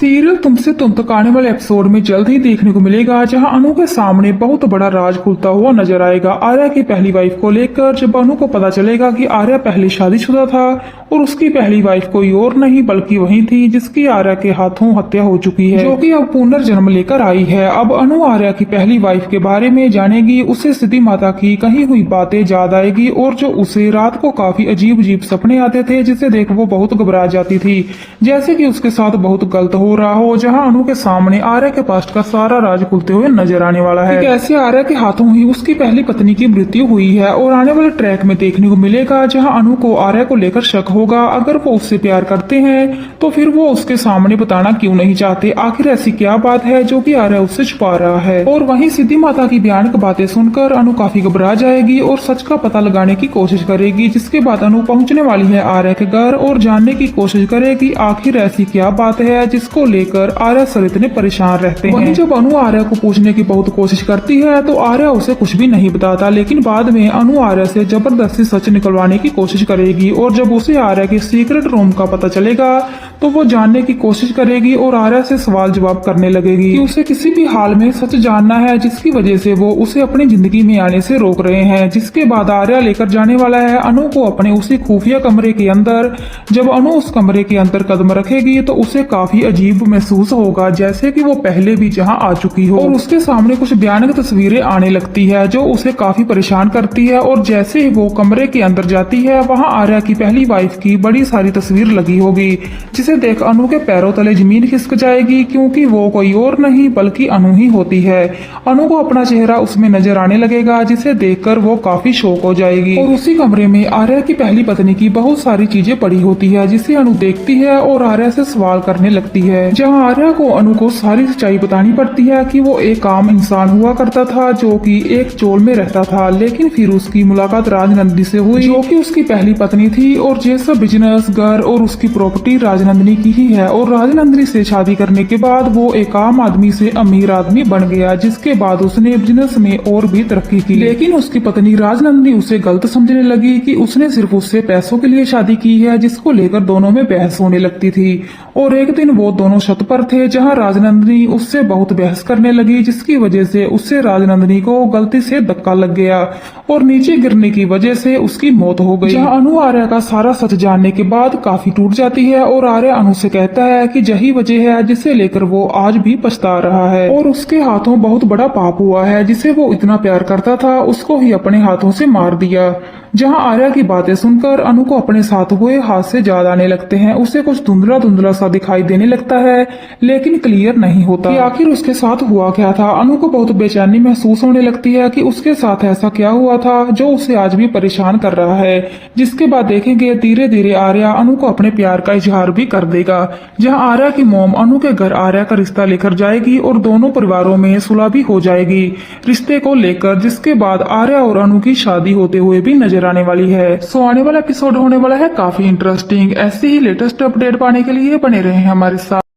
Serial तुमसे तुम तक आने वाले एपिसोड में जल्द ही देखने को मिलेगा, जहां अनु के सामने बहुत बड़ा राज खुलता हुआ नजर आएगा। आर्या की पहली वाइफ को लेकर जब अनु को पता चलेगा कि आर्या पहले शादीशुदा था और उसकी पहली वाइफ कोई और नहीं बल्कि वही थी जिसकी आर्या के हाथों हत्या हो चुकी है, जो कि अब पुनर्जन्म लेकर आई है। अब अनु आर्या की पहली वाइफ के बारे में जानेगी, उसे सिद्धि माता की कही हुई बातें याद आएगी और जो उसे रात को काफी अजीब अजीब सपने आते थे जिसे देख वो बहुत घबरा जाती थी, जैसे कि उसके साथ बहुत गलत हो रहा हो। जहां अनु के सामने आर्या के पास्ट का सारा राज खुलते हुए नजर आने वाला है। कैसे आर्या के हाथों ही उसकी पहली पत्नी की मृत्यु हुई है और आने वाले ट्रैक में देखने को मिलेगा जहां अनु को आर्या को लेकर शक होगा। अगर वो उससे प्यार करते हैं तो फिर वो उसके सामने बताना क्यों नहीं चाहते, आखिर ऐसी क्या बात है जो कि आर्या उससे छुपा रहा है। और वहीं सिद्धि माता की भयानक बातें सुनकर अनु काफी घबरा जाएगी और सच का पता लगाने की कोशिश करेगी, जिसके बाद अनु पहुंचने वाली है आर्या के घर और जानने की कोशिश करेगी आखिर ऐसी क्या बात है जिसको लेकर आर्या सर इतने परेशान रहते हैं। वहीं जब अनु आर्या को पूछने की बहुत कोशिश करती है तो आर्या उसे कुछ भी नहीं बताता, लेकिन बाद में अनु आर्या से जबरदस्ती सच निकलवाने की कोशिश करेगी और जब उसे आर्या के सीक्रेट रूम का पता चलेगा तो वो जानने की कोशिश करेगी और आर्या से सवाल जवाब करने लगेगी कि उसे किसी भी हाल में सच जानना है, जिसकी वजह से वो उसे अपनी जिंदगी में आने से रोक रहे हैं। जिसके बाद आर्या लेकर जाने वाला है अनु को अपने उसी खुफिया कमरे के अंदर। जब अनु उस कमरे के अंदर कदम रखेगी तो उसे काफी अजीब महसूस होगा, जैसे कि वो पहले भी जहां आ चुकी हो। और उसके सामने कुछ भयानक तस्वीरें आने लगती है जो उसे काफी परेशान करती है। और जैसे ही वो कमरे के अंदर जाती है वहां आर्या की पहली वाइफ की बड़ी सारी तस्वीर लगी होगी, जिसे देख अनु के पैरों तले जमीन खिसक जाएगी, क्योंकि वो कोई और नहीं बल्कि अनु ही होती है। अनु को अपना चेहरा उसमें नजर आने लगेगा, जिसे देखकर वो काफी शॉक हो जाएगी। और उसी कमरे में आर्या की पहली पत्नी की बहुत सारी चीजें पड़ी होती है, जिसे अनु देखती है और आर्या से सवाल करने लगती है। जहां आर्या को अनु को सारी सच्चाई बतानी पड़ती है कि वो एक आम इंसान हुआ करता था जो कि एक चोल में रहता था, लेकिन फिर उसकी मुलाकात राजनंदिनी से हुई जो कि उसकी पहली पत्नी थी। और ये सब बिजनेस, घर और उसकी प्रॉपर्टी राजनंदिनी की ही है। और राजनंदिनी से शादी करने के बाद वो एक आम आदमी से अमीर आदमी बन गया, जिसके बाद उसने बिजनेस में और भी तरक्की की। लेकिन उसकी पत्नी राजनंदिनी उसे गलत समझने लगी कि उसने सिर्फ उससे पैसों के लिए शादी की है, जिसको लेकर दोनों में बहस होने लगती थी। और एक दिन वो दोनों छत पर थे जहां राजनंदिनी उससे बहुत बहस करने लगी, जिसकी वजह से उससे राजनंदिनी को गलती से धक्का लग गया और नीचे गिरने की वजह से उसकी मौत हो गई। जहां अनु आर्या का सारा सच जानने के बाद काफी टूट जाती है और आर्या अनु से कहता है कि यही वजह है जिसे लेकर वो आज भी पछता रहा है और उसके हाथों बहुत बड़ा पाप हुआ है, जिसे वो इतना प्यार करता था उसको ही अपने हाथों से मार दिया। जहां आर्या की बातें सुनकर अनु को अपने साथ हुए हादसे याद आने लगते हैं। उसे कुछ धुंधला धुंधला सा दिखाई देने लगता है, लेकिन क्लियर नहीं होता कि आखिर उसके साथ हुआ क्या था। अनु को बहुत बेचैनी महसूस होने लगती है कि उसके साथ ऐसा क्या हुआ था जो उसे आज भी परेशान कर रहा है। जिसके बाद देखेंगे धीरे धीरे आर्या अनु को अपने प्यार का इजहार भी कर देगा। जहां आर्या की मोम अनु के घर आर्या का रिश्ता लेकर जाएगी और दोनों परिवारों में सुलह भी हो जाएगी रिश्ते को लेकर, जिसके बाद आर्या और अनु की शादी होते हुए भी नजर आने वाली है। सो आने वाला एपिसोड होने वाला है काफी इंटरेस्टिंग। ऐसे ही लेटेस्ट अपडेट पाने के लिए बने रहे हमारे साथ।